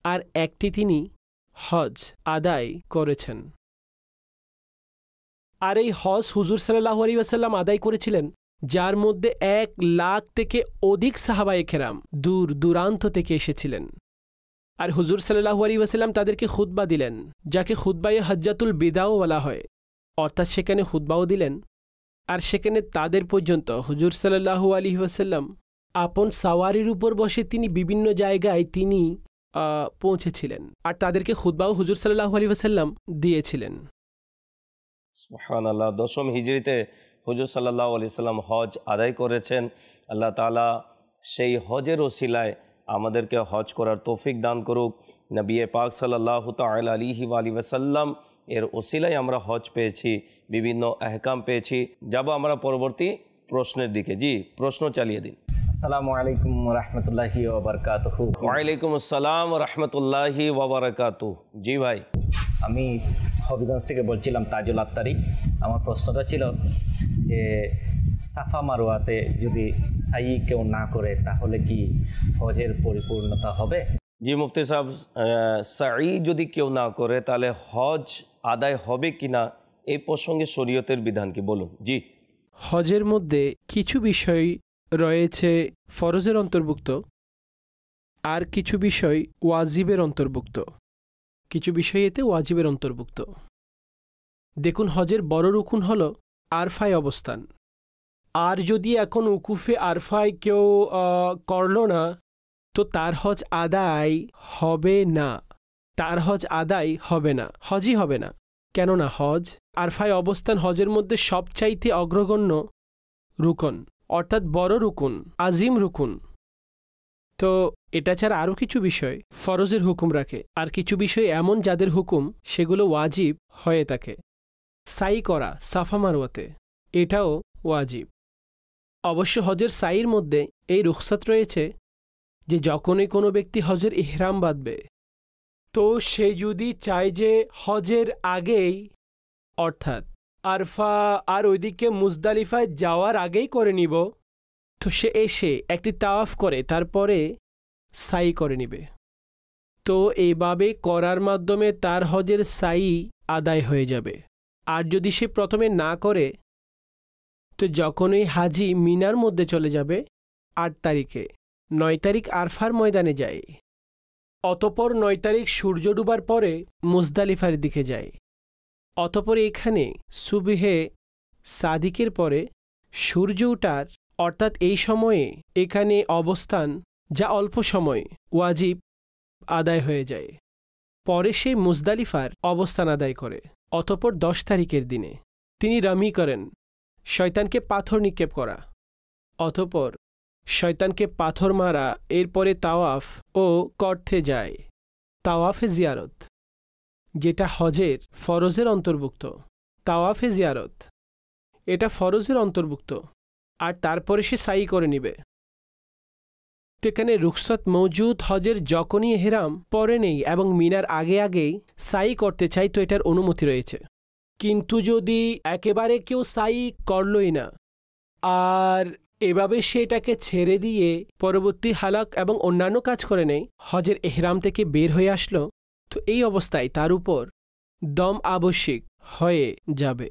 আর একটি তিনি হজ আদায় করেছেন। আর এই হজ হুজুর সাল্লাল্লাহু আলাইহি ওয়াসাল্লাম আদায় করেছিলেন, যার মধ্যে 1 লাখ থেকে অধিক সাহাবায়ে কেরাম দূর দূরান্ত থেকে এসেছিলেন। আর হুজুর সাল্লাল্লাহু আলাইহি ওয়াসাল্লাম তাদেরকে খুতবা দিলেন, যাকে খুতবায়ে হজ্জাতুল বিদাও বলা হয়, অর্থাৎ সেখানে খুতবাও দিলেন। আর সেখানে তাদের পর্যন্ত হুজুর সাল্লাল্লাহু আলাইহি ওয়াসাল্লাম আপন সাওয়ারির উপর বসে তিনি বিভিন্ন জায়গায় তিনি পৌঁছেছিলেন, আর তাদেরকে খুতবাও হুজুর সাল্লাল্লাহু আলাইহি ওয়াসাল্লাম দিয়েছিলেন। সুবহানাল্লাহ, 10ম হিজরিতে হুজুর সাল্লাল্লাহু আলাইহি সাল্লাম হজ আদায় করেছেন। আল্লাহ তাআলা সেই হজের ওসিলায় আমাদেরকে হজ করার তৌফিক দান করুক। নবী পাক সাল্লাল্লাহু তাআলা আলাইহি ওয়াসাল্লাম এর ওসিলায় আমরা হজ পেয়েছি, বিভিন্ন আহকাম পেয়েছি। যাব আমরা পরবর্তী প্রশ্নের দিকে। জি, প্রশ্ন চালিয়ে দিন। আসসালামু আলাইকুম রাহমাতুল্লাহি ওয়া বারাকাতুহু। ওয়ালাইকুম আসসালাম রাহমাতুল্লাহি ওয়া বারাকাতুহু। জি ভাই, আমি হবিগঞ্জ থেকে বলছিলাম, তাজুল আত্তারি। আমার প্রশ্নটা ছিল যে সাফা মারওয়াতে যদি সাই কেউ না করে তাহলে কি হজের পরিপূর্ণতা হবে? জি মুফতি সাহেব, সাই যদি কেউ না করে তাহলে হজ আদায় হবে কিনা এই প্রসঙ্গে শরীয়তের বিধান কি বলুন। জি, হজের মধ্যে কিছু বিষয় রয়েছে ফরজের অন্তর্ভুক্ত, আর কিছু বিষয় ওয়াজিবের অন্তর্ভুক্ত। কিছু বিষয় এতে ওয়াজিবের অন্তর্ভুক্ত। দেখুন, হজের বড় রুকুন হল আরফায় অবস্থান। আর যদি এখন উকুফে আরফায় কেউ করল না, তো তার হজ আদায় হবে না, তার হজ আদায় হবে না, হজই হবে না। কেননা হজ আরফায় অবস্থান হজের মধ্যে সবচাইতে অগ্রগণ্য রুকন, অর্থাৎ বড় রুকুন, আজিম রুকুন। তো এটা ছাড়া আরও কিছু বিষয় ফরজের হুকুম রাখে, আর কিছু বিষয় এমন যাদের হুকুম সেগুলো ওয়াজিব হয়ে থাকে। সাই করা সাফা মারওয়াতে, এটাও ওয়াজিব। অবশ্য হজের সাইর মধ্যে এই রুখসাত রয়েছে যে যখনই কোনো ব্যক্তি হজের ইহরাম বাঁধবে, তো সে যদি চায় যে হজের আগেই, অর্থাৎ আরফা আর ওইদিকে মুজদালিফায় যাওয়ার আগেই করে নিব, তো সে এসে একটি তাওয়াফ করে তারপরে সাই করে নিবে। তো এইভাবে করার মাধ্যমে তার হজের সাই আদায় হয়ে যাবে। আর যদি সে প্রথমে না করে, তো যখনই হাজি মিনার মধ্যে চলে যাবে 8 তারিখে, 9 তারিখ আরফার ময়দানে যায়, অতপর 9 তারিখ সূর্য ডুবার পরে মুজদালিফার দিকে যায়, অতপর এখানে সুবহে সাদিকের পরে সূর্য ওঠার, অর্থাৎ এই সময়ে এখানে অবস্থান যা অল্প সময় ওয়াজিব আদায় হয়ে যায়। পরে সে মুজদালিফার অবস্থান আদায় করে। অতপর 10 তারিখের দিনে তিনি রামি করেন, শয়তানকে পাথর নিক্ষেপ করা, অতপর শয়তানকে পাথর মারা, এরপরে তাওয়াফ ও করতে যায়। তাওয়াফে জিয়ারত, যেটা হজের ফরজের অন্তর্ভুক্ত। তাওয়াফে জিয়ারত এটা ফরজের অন্তর্ভুক্ত। আর তারপরে সে সাই করে নিবে। তো এখানে রুখসত মৌজুদ, হজের যখনই এহরাম পরে নেই এবং মিনার আগে আগেই সাই করতে চাই তো এটার অনুমতি রয়েছে। কিন্তু যদি একেবারে কেউ সাই করলই না আর এভাবে সে এটাকে ছেড়ে দিয়ে পরবর্তী হালাক এবং অন্যান্য কাজ করে নেই, হজের এহরাম থেকে বের হয়ে আসলো, তো এই অবস্থায় তার উপর দম আবশ্যিক হয়ে যাবে।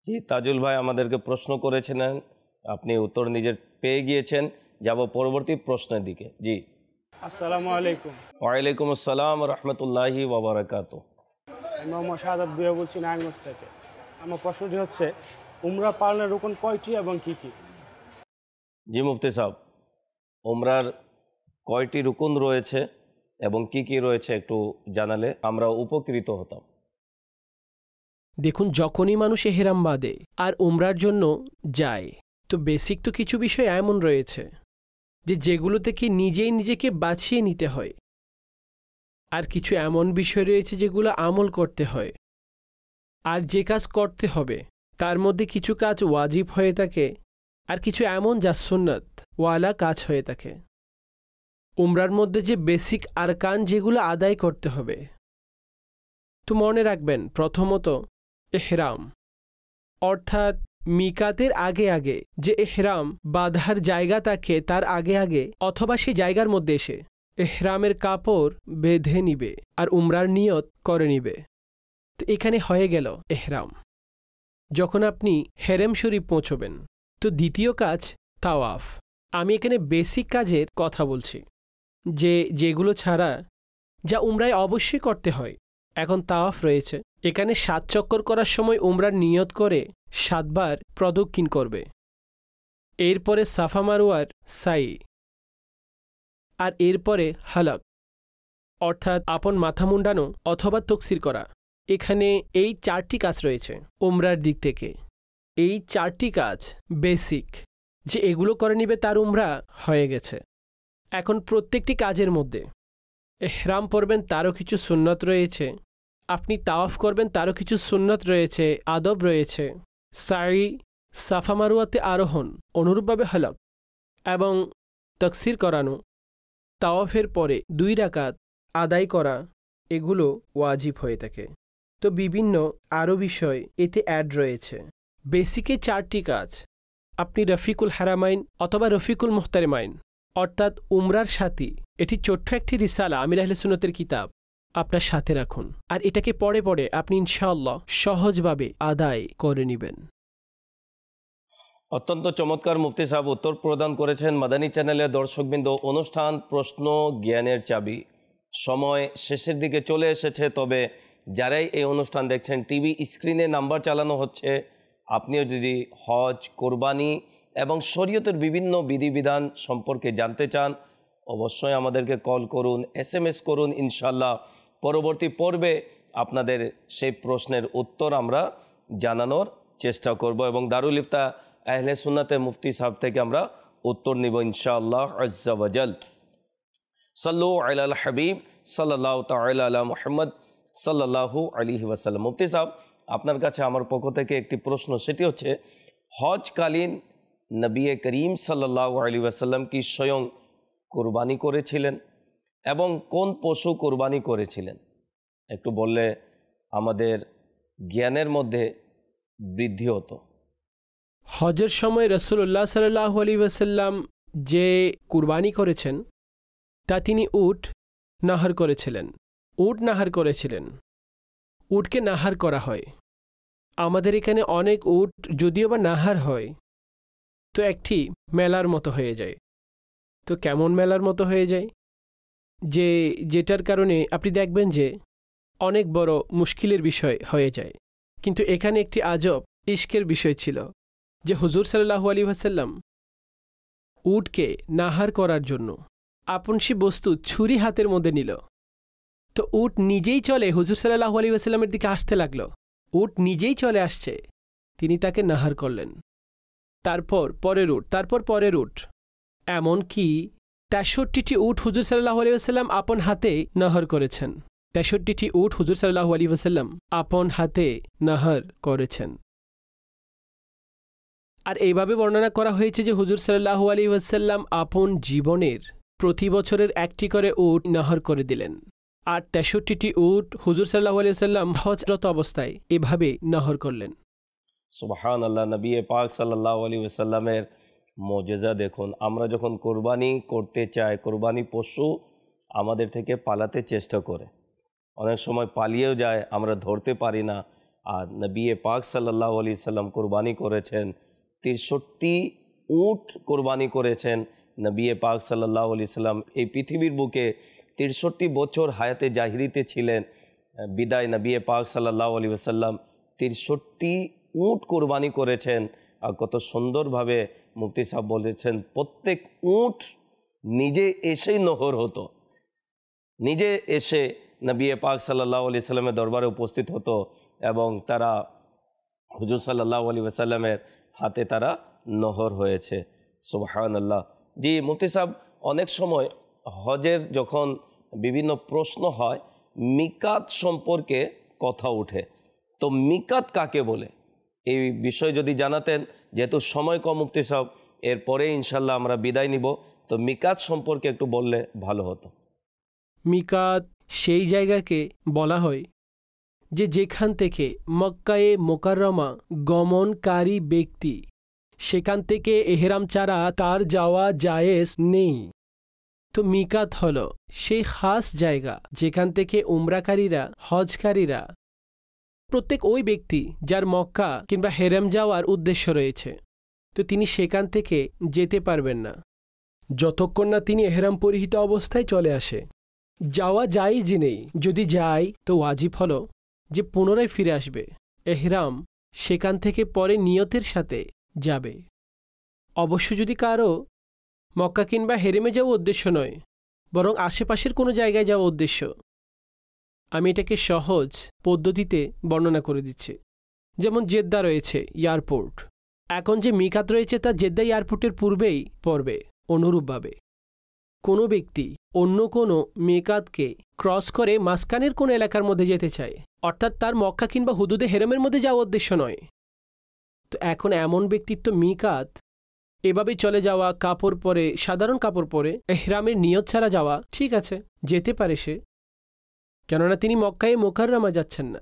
জি, তাজুল ভাই আমাদেরকে প্রশ্ন করেছিলেন, আপনি উত্তর নিজের পেয়ে গিয়েছেন। যাব পরবর্তী প্রশ্নের দিকে। জি, আসসালামু আলাইকুম। ওয়ালাইকুম আসসালাম রহমতুল্লাহি ওয়া বারাকাতুহু। আমি মোহাম্মদ শাহাদাত ভুঁইয়া বলছি নারায়ণগঞ্জ থেকে। আমার প্রশ্নটি হচ্ছে, উমরা পালনের রুকন কয়টি এবং কি কি? জি মুফতি সাহেব, উমরার কয়টি রুকুন রয়েছে এবং কি কি রয়েছে একটু জানালে আমরা উপকৃত হতাম। দেখুন, যখনই মানুষ এহরাম বাঁধে আর উমরার জন্য যায়, তো বেসিক তো কিছু বিষয় এমন রয়েছে যেগুলো থেকে নিজেই নিজেকে বাঁচিয়ে নিতে হয়, আর কিছু এমন বিষয় রয়েছে যেগুলো আমল করতে হয়। আর যে কাজ করতে হবে তার মধ্যে কিছু কাজ ওয়াজিব হয়ে থাকে আর কিছু এমন যা সুন্নাত ওয়ালা কাজ হয়ে থাকে। উমরার মধ্যে যে বেসিক আরকান যেগুলো আদায় করতে হবে, তো মনে রাখবেন প্রথমত এহরাম, অর্থাৎ মিকাতের আগে আগে যে এহরাম বাঁধার জায়গা থাকে তার আগে আগে অথবা সেই জায়গার মধ্যে এসে এহরামের কাপড় বেঁধে নিবে আর উমরার নিয়ত করে নিবে। তো এখানে হয়ে গেল এহরাম। যখন আপনি হেরেম শরীফ পৌঁছবেন, তো দ্বিতীয় কাজ তাওয়াফ। আমি এখানে বেসিক কাজের কথা বলছি, যেগুলো ছাড়া যা উমরায় অবশ্যই করতে হয়। এখন তাওয়াফ রয়েছে, এখানে 7 চক্কর করার সময় উমরার নিয়ত করে 7 বার প্রদক্ষিণ করবে। এরপরে সাফা মারওয়ার সাই, আর এরপরে হালাক, অর্থাৎ আপন মাথা মুন্ডানো অথবা তকসির করা। এখানে এই 4টি কাজ রয়েছে উমরার দিক থেকে। এই 4টি কাজ বেসিক, যে এগুলো করে নিবে তার উমরা হয়ে গেছে। এখন প্রত্যেকটি কাজের মধ্যে এহরাম পরবেন, তারও কিছু সুন্নত রয়েছে। আপনি তাওয়াফ করবেন, তারও কিছু সুন্নত রয়েছে, আদব রয়েছে। সাই, সাফা মারওয়াতে আরোহণ, অনুরূপভাবে হলক এবং তকসির করানো, তাওয়াফের পরে 2 রাকাত আদায় করা, এগুলো ওয়াজিব হয়ে থাকে। তো বিভিন্ন আরও বিষয় এতে অ্যাড রয়েছে। বেসিকে 4টি কাজ আপনি রফিকুল হারামাইন অথবা রফিকুল মুহতারিমাইন, অর্থাৎ উমরার সাথী, এটি ছোট্ট একটি রিসালা আমির আহলে সুন্নতের কিতাব, আপনার সাথে রাখুন। আর এটাকে পড়ে পড়ে আপনি ইনশাআল্লাহ সহজভাবে আদায় করে নেবেন। অত্যন্ত চমৎকার মুফতি সাহেব উত্তর প্রদান করেছেন। মাদানী চ্যানেলের দর্শকবৃন্দ, অনুষ্ঠান প্রশ্ন জ্ঞানের চাবি সময় শেষের দিকে চলে এসেছে। তবে যারাই এই অনুষ্ঠান দেখছেন, টিভি স্ক্রিনে নাম্বার চালানো হচ্ছে, আপনিও যদি হজ, কোরবানি এবং শরীয়তের বিভিন্ন বিধিবিধান সম্পর্কে জানতে চান, অবশ্যই আমাদেরকে কল করুন, SMS করুন। ইনশাল্লাহ পরবর্তী পর্বে আপনাদের সেই প্রশ্নের উত্তর আমরা জানানোর চেষ্টা করব এবং দারুল ইফতা আহলে সুন্নাতে মুফতি সাহেব থেকে আমরা উত্তর নিব ইনশাআল্লাহ আজ্জা ওয়াজাল। সাল্লু আলাল হাবিব সাল্লাল্লাহু তাআলা আলা মুহাম্মদ সাল্লাল্লাহু আলাইহি ওয়াসাল্লাম। মুফতি সাহেব, আপনার কাছে আমার পক্ষ থেকে একটি প্রশ্ন, সেটি হচ্ছে হজকালীন নবী করিম সাল্লাল্লাহু আলাইহি ওয়াসাল্লাম কি স্বয়ং কুরবানি করেছিলেন এবং কোন পশু কুরবানি করেছিলেন? একটু বললে আমাদের জ্ঞানের মধ্যে বৃদ্ধি হতো। হজের সময় রাসূলুল্লাহ সাল্লাল্লাহু আলাইহি ওয়াসাল্লাম যে কুরবানি করেছেন তা তিনি উট নাহার করেছিলেন। উটকে নাহার করা হয়। আমাদের এখানে অনেক উট যদিও বা নাহার হয়, তো একটি মেলার মতো হয়ে যায়। তো কেমন মেলার মতো হয়ে যায়? যেটার কারণে আপনি দেখবেন যে অনেক বড় মুশকিলের বিষয় হয়ে যায়। কিন্তু এখানে একটি আজব ইশকের বিষয় ছিল যে হুজুর সাল্লাল্লাহু আলাইহি ওয়াসাল্লাম উটকে নাহার করার জন্য আপন সে বস্তু ছুরি হাতের মধ্যে নিল। তো উট নিজেই চলে হুজুর সাল্লাল্লাহু আলাইহি ওয়াসাল্লামের দিকে আসতে লাগলো। উট নিজেই চলে আসছে, তিনি তাকে নাহার করলেন। তারপর পরের উট, এমনকি 63টি উট হুজুর সাল্লাল্লাহু আলাইহি ওয়াসাল্লাম আপন হাতে নাহার করেছেন। 63টি উট হুজুর সাল্লাল্লাহু আলাইহি ওয়াসাল্লাম আপন হাতে নাহার করেছেন। আর এইভাবে বর্ণনা করা হয়েছে যে হুজুর সাল্লাল্লাহু আলাইহি ওয়াসাল্লাম আপন জীবনের প্রতি বছরের একটি করে উট নহর করে দিলেন, আর ৬৩টি উট হুজুর সাল্লাল্লাহু আলাইহি ওয়াসাল্লাম হজরত অবস্থায় এভাবে নহর করলেন। সুবহানাল্লাহ, নবী পাক সাল্লাল্লাহু আলাইহি ওয়াসাল্লামের মুজিজা দেখুন। আমরা যখন কোরবানি করতে চাই, কোরবানি পশু আমাদের থেকে পালাতে চেষ্টা করে, অনেক সময় পালিয়েও যায়, আমরা ধরতে পারি না। আর নবী পাক সাল্লাল্লাহু আলাইহি সাল্লাম কোরবানি করেছেন ৬৩ উট কোরবানি করেছেন। নবী পাক সাল্লাল্লাহু আলাইহি সাল্লাম এই পৃথিবীর বুকে ৬৩ বছর হায়াতে জাহিরিতে ছিলেন। বিদায় নবী পাক সাল্লাল্লাহু আলাইহি ওয়াসাল্লাম ৬৩ উট কোরবানি করেছেন। আর কত সুন্দরভাবে মুফতি সাহেব বলেছেন, প্রত্যেক উট নিজে এসেই নহর হতো, নিজে এসে নবী পাক সাল্লাল্লাহু আলাইহি সাল্লামের দরবারে উপস্থিত হতো এবং তারা হুজুর সাল্লাল্লাহু আলাইহি ওয়াসাল্লামের হাতে তারা নহর হয়েছে। সুবহানাল্লাহ। জি মুফতি সাহেব, অনেক সময় হজের যখন বিভিন্ন প্রশ্ন হয়, মিকাত সম্পর্কে কথা উঠে, তো মিকাত কাকে বলে এই বিষয়ে যদি জানাতেন, যেহেতু সময় কম মুফতি সাহেব, এরপরে ইনশাল্লাহ আমরা বিদায় নিব, তো মিকাত সম্পর্কে একটু বললে ভালো হতো। মিকাত সেই জায়গাকে বলা হয় যে যেখান থেকে মক্কায়ে মোকাররমা গমনকারী ব্যক্তি, সেখান থেকে এহরাম ছাড়া তার যাওয়া জায়েজ নেই। তো মিকাত হলো সেই খাস জায়গা যেখান থেকে উমরাকারীরা, হজকারীরা, প্রত্যেক ওই ব্যক্তি যার মক্কা কিংবা হেরাম যাওয়ার উদ্দেশ্য রয়েছে, তো তিনি সেখান থেকে যেতে পারবেন না যতক্ষণ না তিনি এহরাম পরিহিত অবস্থায় চলে আসে। যাওয়া যায় যে নেই, যদি যায় তো ওয়াজিব হলো যে পুনরায় ফিরে আসবে, এহরাম সেখান থেকে পরে নিয়তের সাথে যাবে। অবশ্য যদি কারো মক্কা কিংবা হেরেমে যাওয়া উদ্দেশ্য নয়, বরং আশেপাশের কোনো জায়গায় যাওয়া উদ্দেশ্য, আমি এটাকে সহজ পদ্ধতিতে বর্ণনা করে দিচ্ছি। যেমন জেদ্দা রয়েছে এয়ারপোর্ট, এখন যে মিকাত রয়েছে তা জেদ্দা এয়ারপোর্টের পূর্বেই পড়বে। অনুরূপভাবে কোনো ব্যক্তি অন্য কোনো মিকাতকে ক্রস করে মাঝখানের কোনো এলাকার মধ্যে যেতে চায়, অর্থাৎ তার মক্কা কিংবা হুদুদে হেরেমের মধ্যে যাওয়া উদ্দেশ্য নয়, তো এখন এমন ব্যক্তিত্ব মিকাত এভাবে চলে যাওয়া, কাপড় পরে, সাধারণ কাপড় পরে এহরামের নিয়ত ছাড়া যাওয়া ঠিক আছে, যেতে পারে সে, কেননা তিনি মক্কায়ে মোকাররমা যাচ্ছেন না।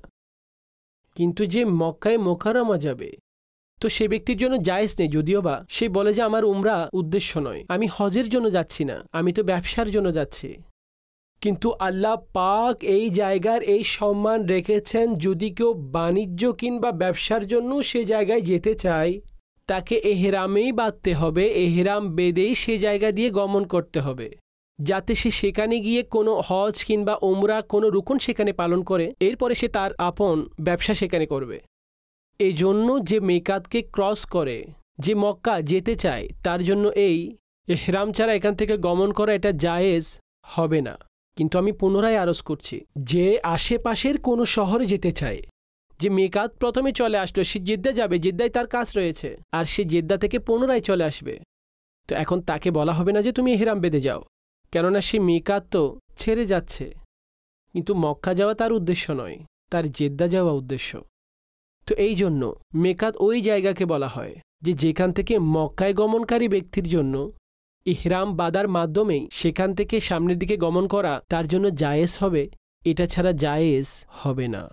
কিন্তু যে মক্কায়ে মোকাররমা যাবে, তো সে ব্যক্তির জন্য জায়েজ নেই, যদিও বা সে বলে যে আমার উমরা উদ্দেশ্য নয়, আমি হজের জন্য যাচ্ছি না, আমি তো ব্যবসার জন্য যাচ্ছি। কিন্তু আল্লাহ পাক এই জায়গার এই সম্মান রেখেছেন, যদি কেউ বাণিজ্য কিংবা ব্যবসার জন্য সে জায়গায় যেতে চায়, তাকে এহরামেই বাঁধতে হবে, এহরাম বেঁধেই সে জায়গা দিয়ে গমন করতে হবে, যাতে সে সেখানে গিয়ে কোনো হজ কিংবা উমরা কোনো রুকন সেখানে পালন করে, এরপরে সে তার আপন ব্যবসা সেখানে করবে। এই জন্য যে মিকাতকে ক্রস করে যে মক্কা যেতে চায়, তার জন্য এই এহরাম ছাড়া এখান থেকে গমন করা এটা জায়েজ হবে না। কিন্তু আমি পুনরায় আরজ করছি, যে আশেপাশের কোনো শহরে যেতে চায়, যে মিকাত প্রথমে চলে আসলো, সে জেদ্দা যাবে, জেদ্দায় তার কাজ রয়েছে, আর সে জেদ্দা থেকে পুনরায় চলে আসবে, তো এখন তাকে বলা হবে না যে তুমি এহরাম বেঁধে যাও, কেননা সে মিকাত তো ছেড়ে যাচ্ছে, কিন্তু মক্কা যাওয়া তার উদ্দেশ্য নয়, তার জেদ্দা যাওয়া উদ্দেশ্য। তো এই জন্য মিকাত ওই জায়গাকে বলা হয় যে যেখান থেকে মক্কায় গমনকারী ব্যক্তির জন্য ইহরাম বাঁধার মাধ্যমেই সেখান থেকে সামনের দিকে গমন করা তার জন্য জায়েজ হবে, এটা ছাড়া জায়েজ হবে না।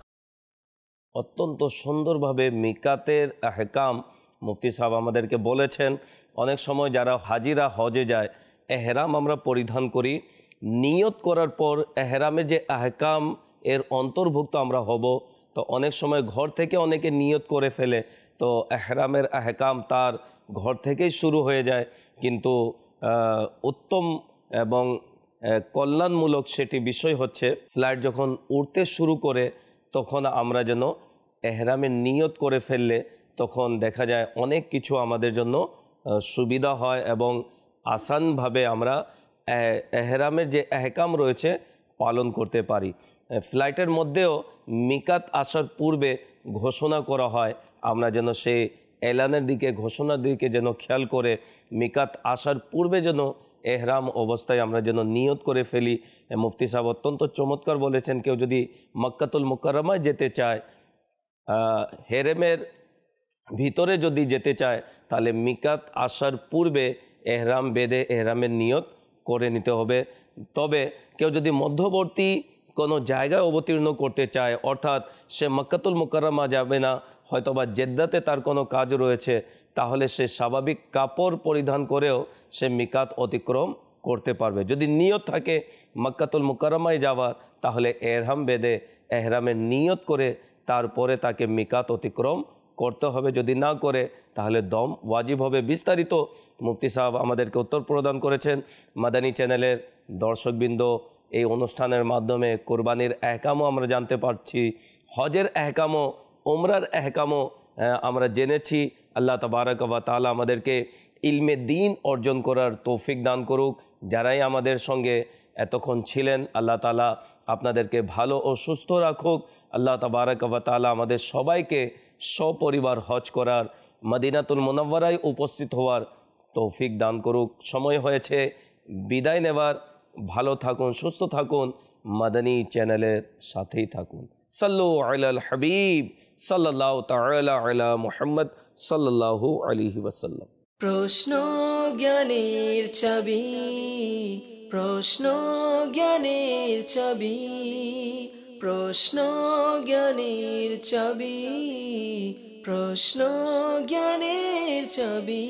অত্যন্ত সুন্দরভাবে মিকাতের আহকাম মুফতি সাহেব আমাদেরকে বলেছেন। অনেক সময় যারা হাজিরা হজে যায়, এহরাম আমরা পরিধান করি, নিয়ত করার পর এহরামে যে আহকাম এর অন্তর্ভুক্ত আমরা হব, তো অনেক সময় ঘর থেকে অনেকে নিয়ত করে ফেলে, তো এহরামের আহকাম তার ঘর থেকেই শুরু হয়ে যায়, কিন্তু উত্তম এবং কল্যাণমূলক সেটি বিষয় হচ্ছে ফ্লাইট যখন উড়তে শুরু করে তখন আমরা যেন এহরামের নিয়ত করে ফেললে তখন দেখা যায় অনেক কিছু আমাদের জন্য সুবিধা হয় এবং আসানভাবে আমরা এহরামের যে আহকাম রয়েছে পালন করতে পারি। ফ্লাইটের মধ্যেও মিকাত আসার পূর্বে ঘোষণা করা হয়, আমরা যেন সেই এলানের দিকে, ঘোষণার দিকে যেন খেয়াল করে মিকাত আসার পূর্বে যেন এহরাম অবস্থায় আমরা যেন নিয়ত করে ফেলি। মুফতি সাহেব অত্যন্ত চমৎকার বলেছেন, কেউ যদি মক্কাতুল মুকাররমায় যেতে চায়, হেরেমের ভিতরে যদি যেতে চায় তাহলে মিকাত আসার পূর্বে এহরাম বেঁধে এহরামের নিয়ত করে নিতে হবে। তবে কেউ যদি মধ্যবর্তী কোনো জায়গায় অবতীর্ণ করতে চায়, অর্থাৎ সে মক্কাতুল মুকাররমা যাবে না, হয়তোবা জেদ্দাতে তার কোনো কাজ রয়েছে, তাহলে সে স্বাভাবিক কাপড় পরিধান করেও সে মিকাত অতিক্রম করতে পারবে। যদি নিয়ত থাকে মক্কাতুল মুকাররমায় যাওয়ার, তাহলে এহরাম বেঁধে এহরামের নিয়ত করে তারপরে তাকে মিকাত অতিক্রম করতে হবে। যদি না করে তাহলে দম ওয়াজিব হবে। বিস্তারিত মুফতি সাহেব আমাদেরকে উত্তর প্রদান করেছেন। মাদানী চ্যানেলের দর্শকবৃন্দ, এই অনুষ্ঠানের মাধ্যমে কোরবানির এহকামও আমরা জানতে পারছি, হজের এহকামও, উমরার এহকামও আমরা জেনেছি। আল্লাহ তাবারক ওয়া তাআলা আমাদেরকে ইলমে দ্বীন অর্জন করার তৌফিক দান করুক। যারাই আমাদের সঙ্গে এতক্ষণ ছিলেন, আল্লাহ তাআলা আপনাদেরকে ভালো ও সুস্থ রাখুক। আল্লাহ তাবারক ওয়া তাআলা আমাদের সবাইকে সপরিবার হজ করার, মদিনাতুল মুনাওয়ারায় উপস্থিত হওয়ার তৌফিক দান করুক। সময় হয়েছে বিদায় নেবার। ভালো থাকুন, সুস্থ থাকুন, মাদানী চ্যানেলের সাথেই থাকুন। সাল্লু আলাল হাবিব সাল্লাল্লাহু তাআলা আলা মুহাম্মদ সাল্লাল্লাহু আলাইহি ওয়াসাল্লাম। প্রশ্ন জ্ঞানের চাবি, প্রশ্ন জ্ঞানের চাবি, প্রশ্ন জ্ঞানের চাবি, প্রশ্ন জ্ঞানের চাবি।